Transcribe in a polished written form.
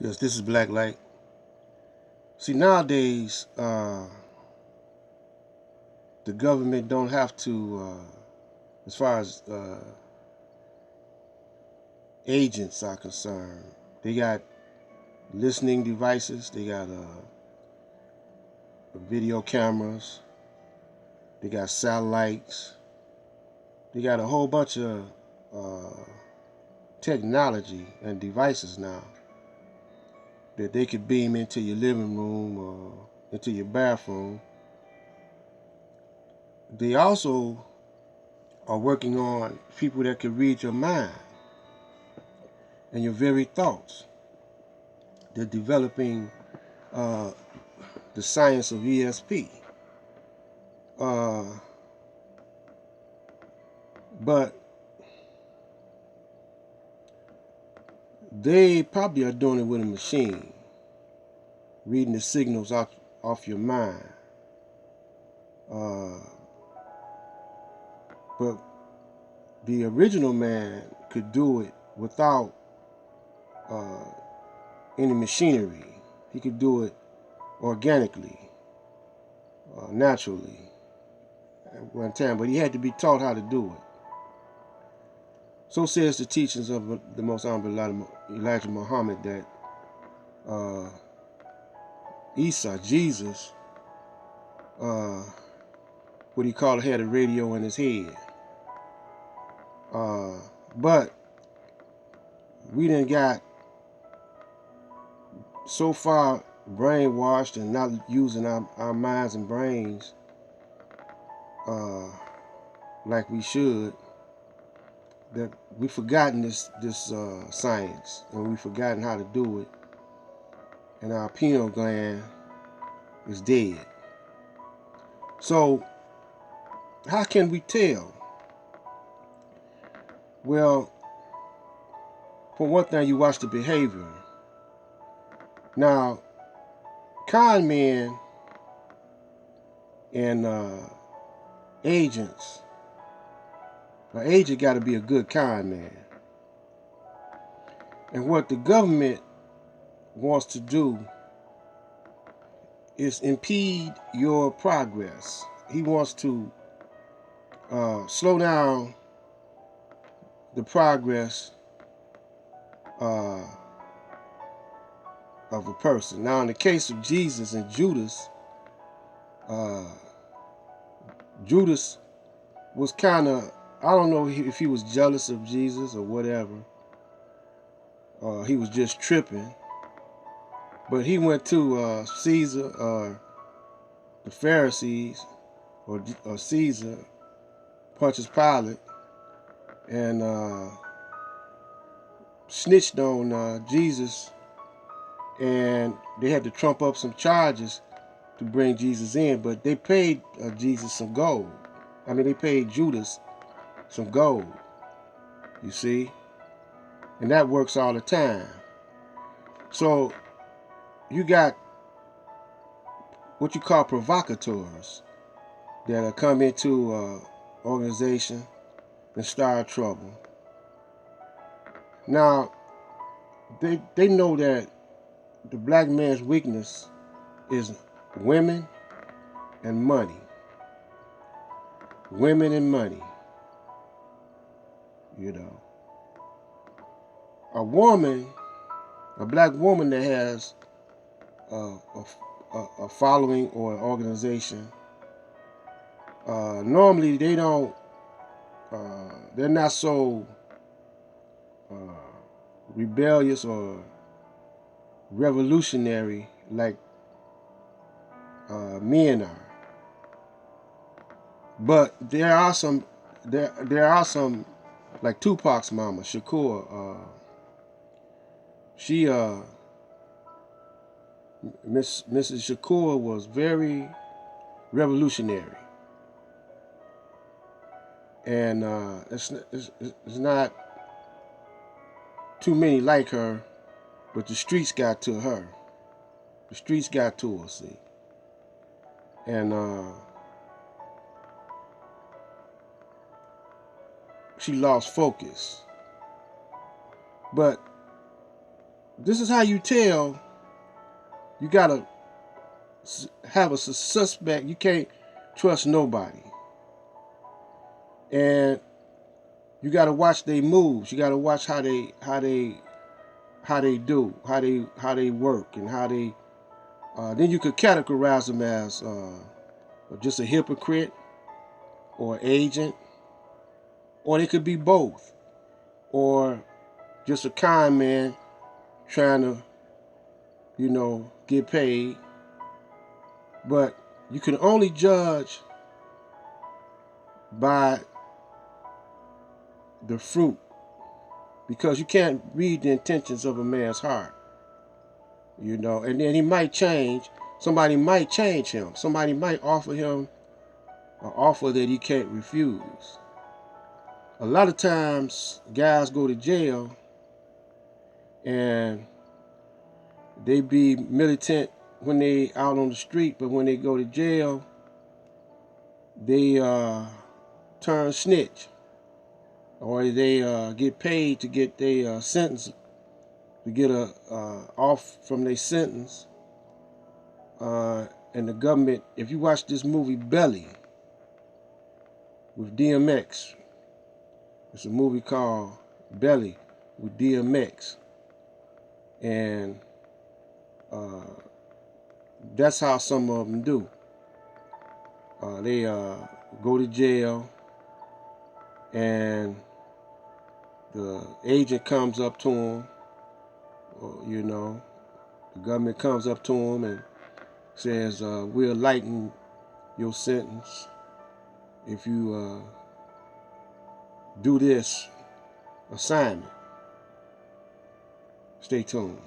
Yes, this is Black Light. See, nowadays, the government don't have to, as far as agents are concerned, they got listening devices, they got video cameras, they got satellites, they got a whole bunch of uh, technology and devices now that they could beam into your living room or into your bathroom. They also are working on people that can read your mind and your very thoughts. They're developing uh, the science of ESP. Uh, but they probably are doing it with a machine, reading the signals off your mind. Uh, but the original man could do it without uh, any machinery. He could do it organically, naturally at one time, but he had to be taught how to do it. So says the teachings of the Most Honorable Elijah Muhammad that uh, Isa, Jesus, what he called had a radio in his head. But we done got so far brainwashed and not using our minds and brains like we should, that we've forgotten this science, and we've forgotten how to do it, and our pineal gland is dead. So how can we tell? Well, for one thing, you watch the behavior. Now, con men and agents, an agent got to be a good con man. And what the government wants to do is impede your progress. He wants to slow down the progress uh, of a person. Now, in the case of Jesus and Judas, uh, Judas was kind of, I don't know if he was jealous of Jesus or whatever. He was just tripping. But he went to Caesar or the Pharisees or Caesar, Pontius Pilate, and snitched on Jesus, and they had to trump up some charges to bring Jesus in, but they paid Jesus some gold. I mean, they paid Judas some gold, you see, and that works all the time. So you got what you call provocateurs that come into an organization and start trouble. Now, they know that the black man's weakness is women and money. Women and money. You know, a woman, a black woman that has a following or an organization, normally they don't, they're not so uh, rebellious or revolutionary like men are. But there are some, there are some, like Tupac's mama, Shakur. She Mrs. Shakur was very revolutionary, and it's not too many like her, but the streets got to her. The streets got to her, see, and she lost focus. But This is how you tell. You gotta have a suspect. You can't trust nobody, and you gotta watch their moves. You gotta watch how they do, how they work, and how they. Then you could categorize them as just a hypocrite or agent, or they could be both, or just a con man trying to, get paid. But you can only judge by the fruit, because you can't read the intentions of a man's heart, and then he might change. Somebody might change him. Somebody might offer him an offer that he can't refuse. A lot of times guys go to jail and they be militant when they out on the street, but when they go to jail, they turn snitch, or they get paid to get their sentence, to get off from their sentence. And the government, if you watch this movie Belly with DMX, it's a movie called Belly with DMX, and that's how some of them do. They go to jail, and the agent comes up to them, the government comes up to them and says, we'll lighten your sentence if you do this assignment. Stay tuned.